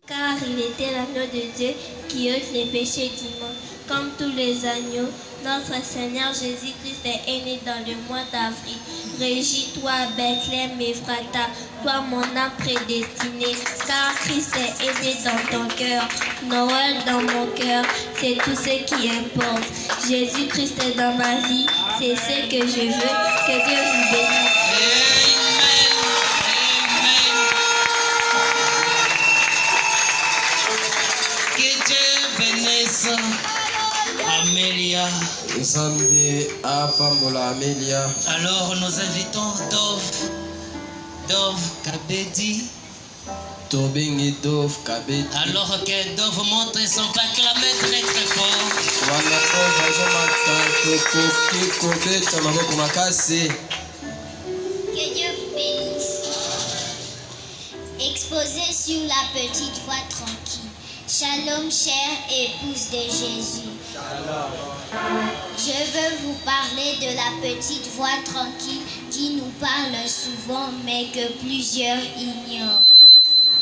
Car il était l'agneau de Dieu qui ôte les péchés du monde. Comme tous les agneaux, notre Seigneur Jésus-Christ est né dans le mois d'avril. Régis-toi, Bethléem Ephrata, toi mon âme prédestinée, car Christ est né dans ton cœur. Noël dans mon cœur, c'est tout ce qui importe. Jésus-Christ est dans ma vie, c'est ce que je veux. Que Dieu vous bénisse. Amélia. Amélia. Alors nous invitons Dove Kabedi. Dove Kabedi. Alors que Dove montre son acclamé très très fort. Que Dieu vous bénisse. Exposé sur la petite voie tranquille. Shalom, chère épouse de Jésus. Je veux vous parler de la petite voix tranquille qui nous parle souvent mais que plusieurs ignorent.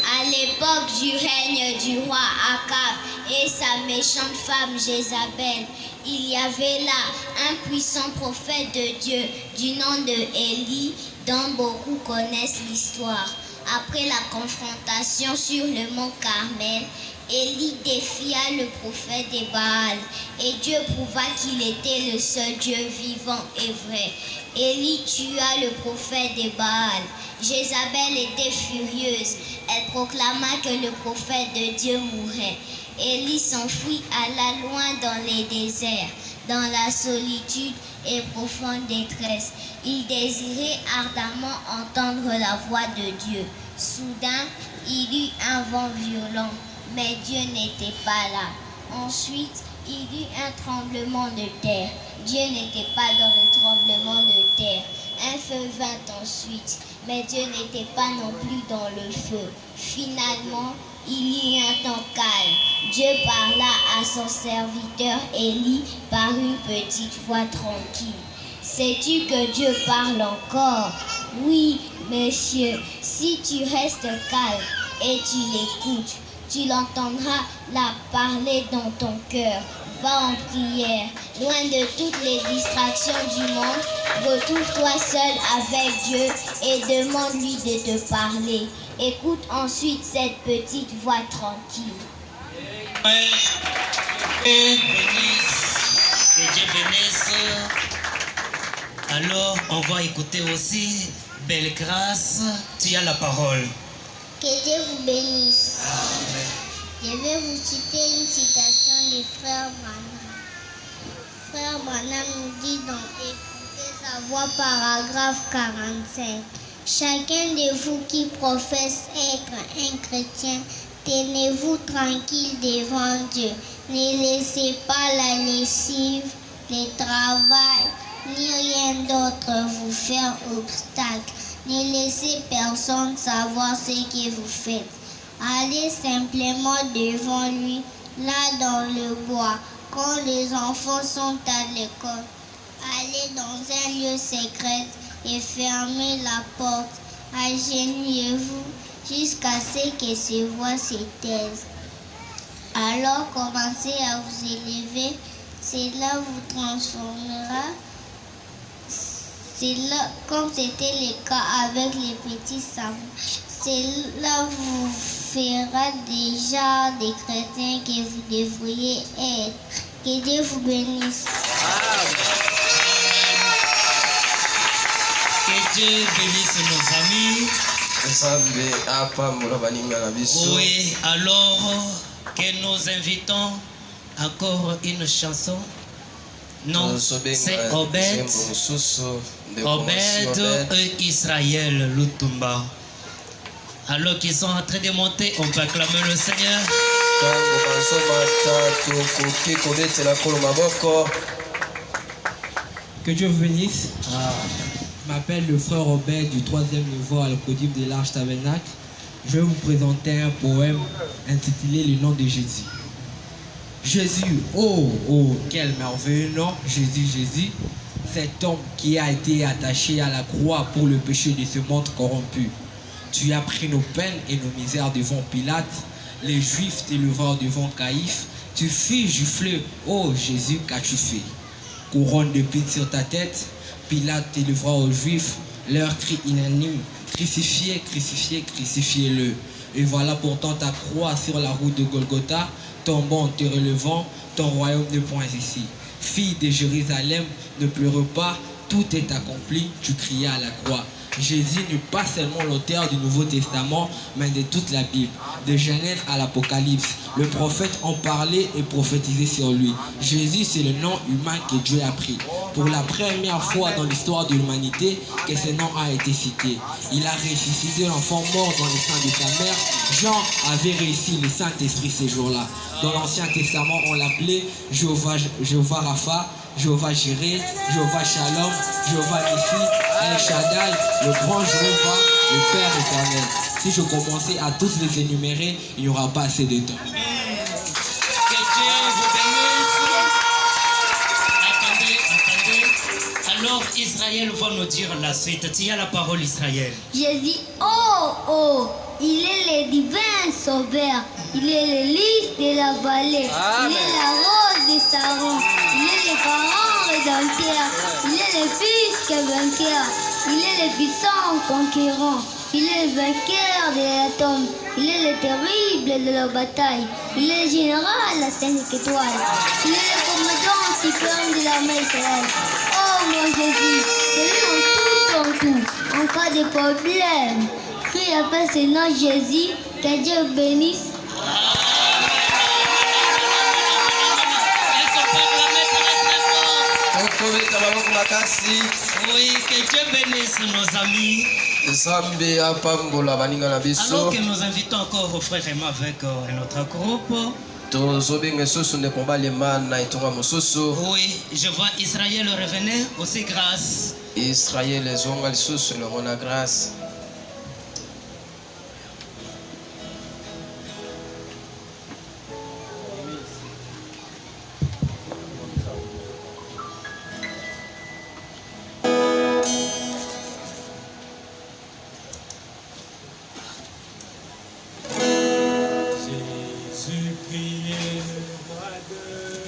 À l'époque du règne du roi Akab et sa méchante femme Jézabel, il y avait là un puissant prophète de Dieu du nom de Élie dont beaucoup connaissent l'histoire. Après la confrontation sur le mont Carmel, Élie défia le prophète des Baals et Dieu prouva qu'il était le seul Dieu vivant et vrai. Élie tua le prophète des Baals. Jézabel était furieuse. Elle proclama que le prophète de Dieu mourait. Élie s'enfuit, alla loin dans les déserts, dans la solitude et profonde détresse. Il désirait ardemment entendre la voix de Dieu. Soudain, il eut un vent violent, mais Dieu n'était pas là. Ensuite, il y eut un tremblement de terre. Dieu n'était pas dans le tremblement de terre. Un feu vint ensuite, mais Dieu n'était pas non plus dans le feu. Finalement, il y eut un temps calme. Dieu parla à son serviteur Élie par une petite voix tranquille. Sais-tu que Dieu parle encore? Oui, monsieur, si tu restes calme et tu l'écoutes, tu l'entendras la parler dans ton cœur. Va en prière, loin de toutes les distractions du monde. Retrouve-toi seul avec Dieu et demande-lui de te parler. Écoute ensuite cette petite voix tranquille. Que Dieu bénisse. Alors, on va écouter aussi Belle Grâce. Tu as la parole. Que Dieu vous bénisse. Amen. Je vais vous citer une citation du frère Branham. Frère Branham nous dit dans Écoutez sa voix, paragraphe 45. Chacun de vous qui professe être un chrétien, tenez-vous tranquille devant Dieu. Ne laissez pas la lessive, le travail, ni rien d'autre vous faire obstacle. Ne laissez personne savoir ce que vous faites. Allez simplement devant lui, là dans le bois, quand les enfants sont à l'école. Allez dans un lieu secret et fermez la porte. Agenouillez-vous jusqu'à ce que ces voix se taisent. Alors commencez à vous élever. Cela vous transformera. Cela, comme c'était le cas avec les petits savants, cela vous fera déjà des chrétiens que vous devriez être. Que Dieu vous bénisse. Que Dieu bénisse nos amis. Oui, alors que nous invitons encore une chanson. Non, c'est Obed et Israël Lutumba. Alors qu'ils sont en train de monter, on peut acclamer le Seigneur. Que Dieu vous bénisse. Je m'appelle le frère Obed du 3e niveau à l'Académie de l'Arche Tabernacle. Je vais vous présenter un poème intitulé Le nom de Jésus. Jésus, oh, oh, quel merveilleux nom, Jésus, Jésus, cet homme qui a été attaché à la croix pour le péché de ce monde corrompu. Tu as pris nos peines et nos misères devant Pilate. Les Juifs t'élevèrent devant Caïphe. Tu fus giflé. Oh Jésus, qu'as-tu fait? Couronne d'épines sur ta tête. Pilate t'élevera aux Juifs. Leur cri unanime. Crucifiez, crucifiez, crucifiez-le. Et voilà pourtant ta croix sur la route de Golgotha. Tombant, te relevant, ton royaume ne point ici. Fille de Jérusalem, ne pleure pas, tout est accompli, tu crias à la croix. Jésus n'est pas seulement l'auteur du Nouveau Testament, mais de toute la Bible, de Genèse à l'Apocalypse. Le prophète en parlait et prophétisait sur lui. Jésus, c'est le nom humain que Dieu a pris. Pour la première fois dans l'histoire de l'humanité, que ce nom a été cité. Il a ressuscité l'enfant mort dans le sein de sa mère. Jean avait réussi le Saint-Esprit ces jours-là. Dans l'Ancien Testament, on l'appelait Jéhovah Rapha, Jéhovah Jireh, Jéhovah Shalom, Jéhovah Nissi, El Shaddai, le grand Jéhovah, le Père éternel. Si je commençais à tous les énumérer, il n'y aura pas assez de temps. Que Dieu vous bénisse. Attendez. Alors Israël va nous dire la suite. Tu as la parole, Israël. Jésus, oh, il est le divin sauveur. Il est le lys de la vallée. Amen. Il est la rose de Saron. Il est le parent rédempteur. Il est le fils qui vainqueur. Il est le puissant conquérant. Il est le vainqueur de la tombe. Il est le terrible de la bataille. Il est le général, la 5 étoiles. Il est le commandant suprême de l'armée Israël. Oh mon Jésus, c'est lui en tout. En cas de problème, crie appelle ce nom Jésus. Que Dieu bénisse. Oui, que Dieu bénisse nos amis. Alors que nous invitons encore au frère Emma avec un autre groupe. Oui, je vois Israël revenir aussi grâce. Israël les onga lisusu le rona grâce.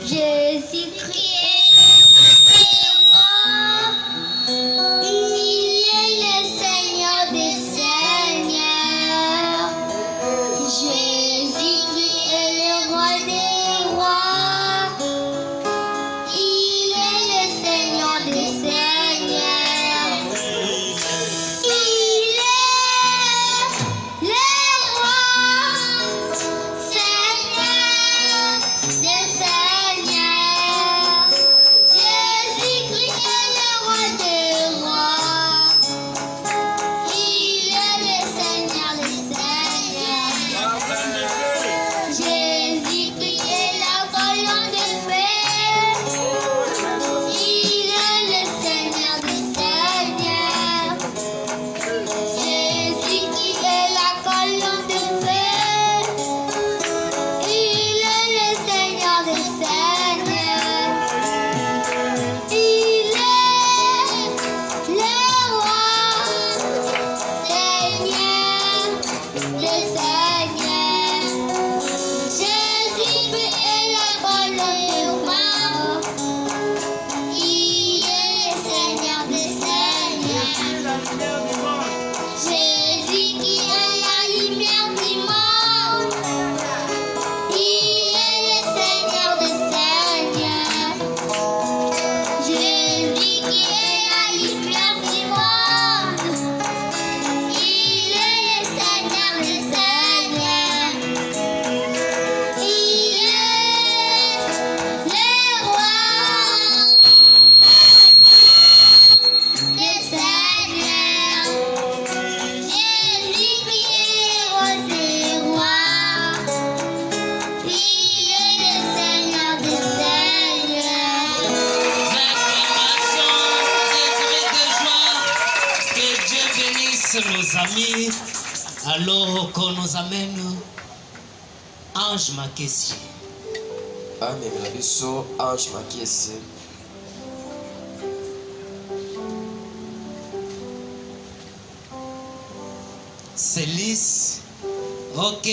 Jésus-Christ Nos amis, alors qu'on nous amène Ange Makessi. Amen. La biso Ange Makessi. Célis. Ok.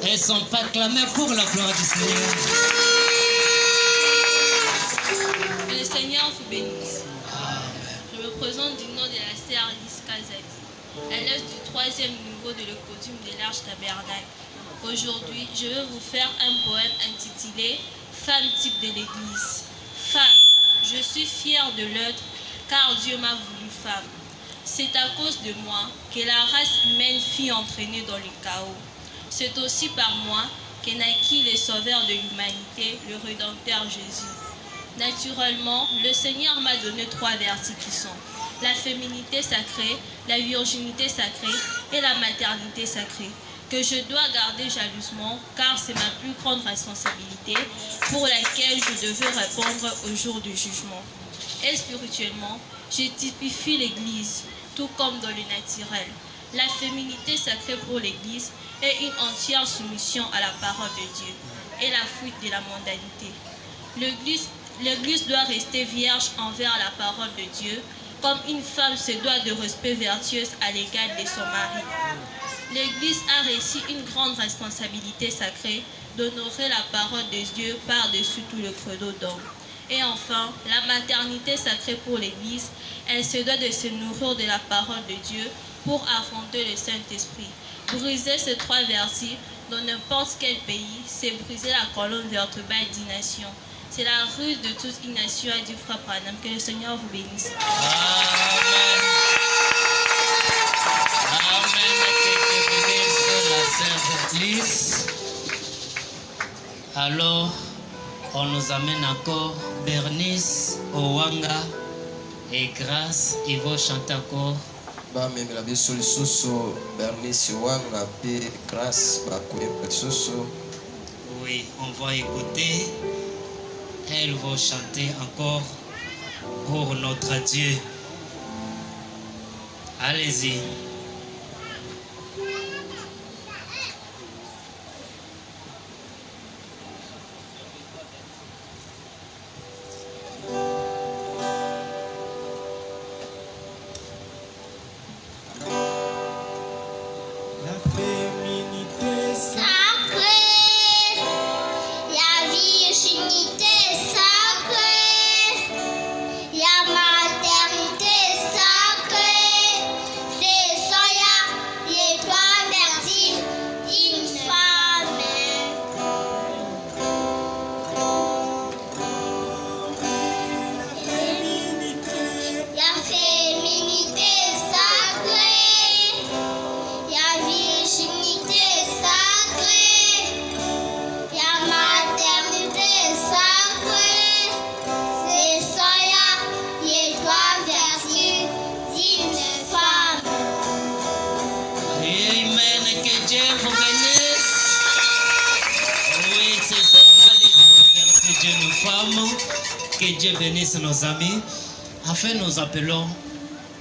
Elles sont pas clamées pour la gloire du Seigneur. Que le Seigneur vous bénisse. Je me présente du nom de la sœur Lise Kazadi, élève du 3e niveau de l'école de l'Arche Tabernacle. Aujourd'hui, je vais vous faire un poème intitulé « Femme type de l'Église ». Femme, je suis fière de l'être, car Dieu m'a voulu femme. C'est à cause de moi que la race humaine fut entraînée dans le chaos. C'est aussi par moi qu'est naquit le sauveur de l'humanité, le Rédempteur Jésus. Naturellement, le Seigneur m'a donné 3 vertus qui sont la féminité sacrée, la virginité sacrée et la maternité sacrée, que je dois garder jalousement car c'est ma plus grande responsabilité pour laquelle je devais répondre au jour du jugement. Et spirituellement, je typifie l'Église, tout comme dans le naturel. La féminité sacrée pour l'Église est une entière soumission à la parole de Dieu et la fuite de la mondanité. L'Église doit rester vierge envers la parole de Dieu, comme une femme se doit de respect vertueux à l'égard de son mari. L'Église a reçu une grande responsabilité sacrée d'honorer la parole de Dieu par-dessus tout le credo d'homme. Et enfin, la maternité sacrée pour l'Église, elle se doit de se nourrir de la parole de Dieu pour affronter le Saint-Esprit. Briser ces 3 vertus dans n'importe quel pays, c'est briser la colonne vertébrale d'une nation. C'est la ruse de toute une nation, a dit Frère Branham. Que le Seigneur vous bénisse. Amen. Amen. Que Dieu bénisse la Sainte Église. Alors, on nous amène encore Bernice, Owanga et Grâce. Ils vont chanter encore. bamemela biso lisusu Bernice Wanga pe Grâce bakoyemba lisusu. Oui, on va écouter. Elles vont chanter encore pour notre Dieu. Allez-y. Que Dieu bénisse nos amis. Enfin, nous appelons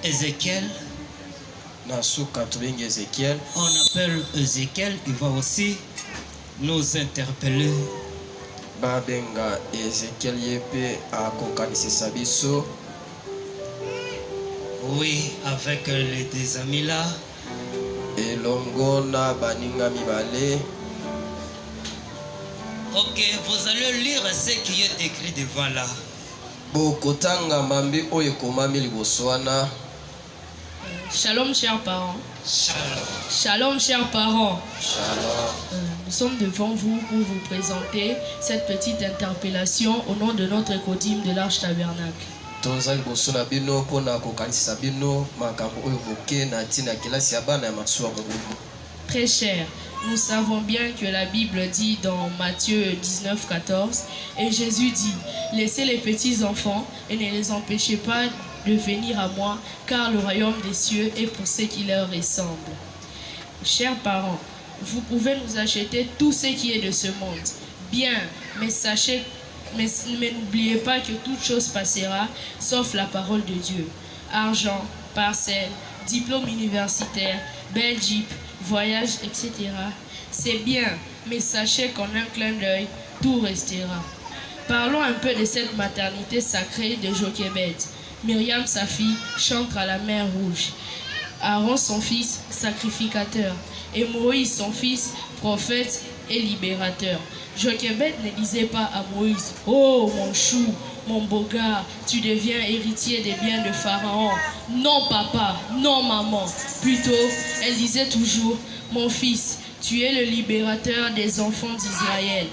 Ézéchiel. On appelle Ézéchiel, il va aussi nous interpeller. Babenga Ézéchiel yepe akokanisisa biso. Oui, avec les 2 amis là. Elongo na baninga mibale. Ok, vous allez lire ce qui est écrit devant là. Bokotanga mambi oyo komami liboso wana. Shalom chers parents. Shalom. Shalom chers parents. Shalom. Nous sommes devant vous pour vous présenter cette petite interpellation au nom de notre écodime de l'Arche Tabernacle. Toza liboso na bino pona kokanisisa bino makambo oyo boke na tina kelasi ya bana ya masuwa mobubu. Très cher, nous savons bien que la Bible dit dans Matthieu 19, 14, et Jésus dit, laissez les petits enfants et ne les empêchez pas de venir à moi, car le royaume des cieux est pour ceux qui leur ressemblent. Chers parents, vous pouvez nous acheter tout ce qui est de ce monde. Bien, mais n'oubliez pas que toute chose passera, sauf la parole de Dieu. Argent, parcelles, diplôme universitaire, belle Jeep, voyage, etc. C'est bien, mais sachez qu'en un clin d'œil, tout restera. Parlons un peu de cette maternité sacrée de Jochebed. Myriam, sa fille, chante à la mer Rouge. Aaron son fils, sacrificateur, et Moïse son fils, prophète et libérateur. Jochebed ne disait pas à Moïse: oh mon chou, mon beau gars, tu deviens héritier des biens de Pharaon. Non papa, non maman. Plutôt, elle disait toujours: mon fils, tu es le libérateur des enfants d'Israël.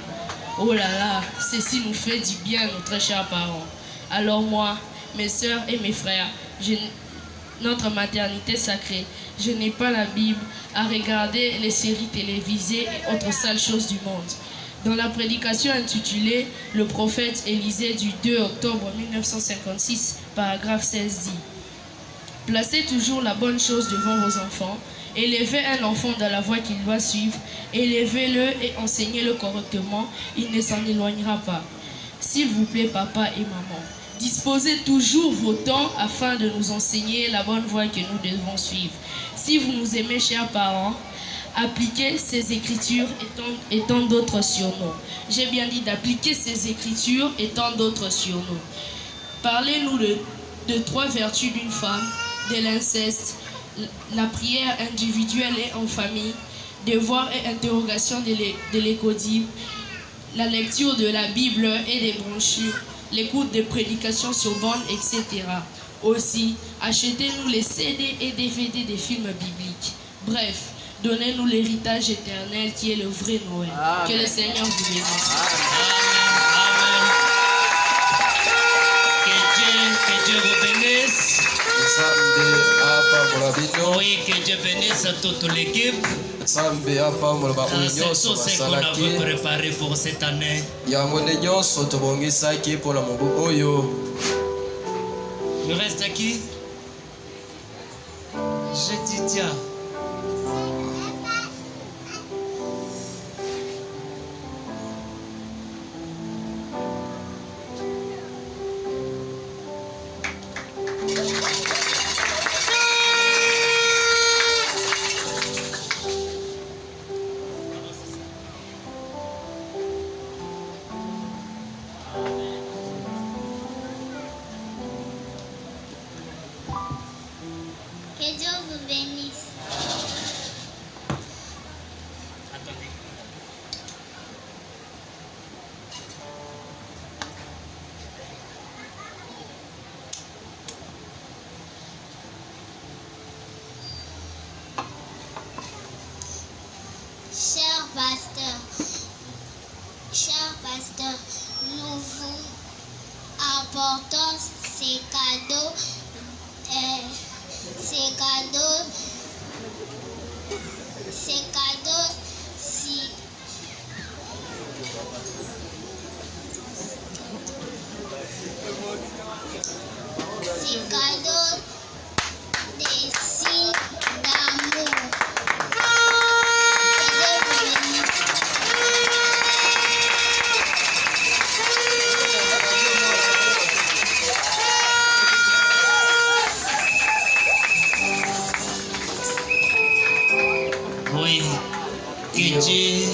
Oh là là, ceci nous fait du bien, nos très chers parents. Alors moi, mes sœurs et mes frères, notre maternité sacrée, je n'ai pas la Bible à regarder les séries télévisées et autres sales choses du monde. Dans la prédication intitulée « Le prophète Élisée » du 2 octobre 1956, paragraphe 16 dit: « Placez toujours la bonne chose devant vos enfants, élevez un enfant dans la voie qu'il doit suivre, élevez-le et enseignez-le correctement, il ne s'en éloignera pas. S'il vous plaît, papa et maman, disposez toujours vos temps afin de nous enseigner la bonne voie que nous devons suivre. Si vous nous aimez, chers parents, appliquez ces écritures et tant d'autres sur nous. » J'ai bien dit d'appliquer ces écritures et tant d'autres sur nous. Parlez-nous de 3 vertus d'une femme, de l'inceste, la prière individuelle et en famille, devoirs et interrogations de l'écodible, la lecture de la Bible et des brochures, l'écoute des prédications sur bande, etc. Aussi, achetez-nous les CD et DVD des films bibliques. Bref, donnez-nous l'héritage éternel qui est le vrai Noël. Amen. Que le Seigneur vous bénisse. Amen. Que Dieu vous bénisse. Oui, que Dieu bénisse toute l'équipe. C'est tout ce qu'on avait préparé pour cette année. Il reste qui? Je dis tiens. Que Dieu vous bénisse. Cher pasteur, nous vous apportons ces cadeaux des signes d'amour. Oui, que Dieu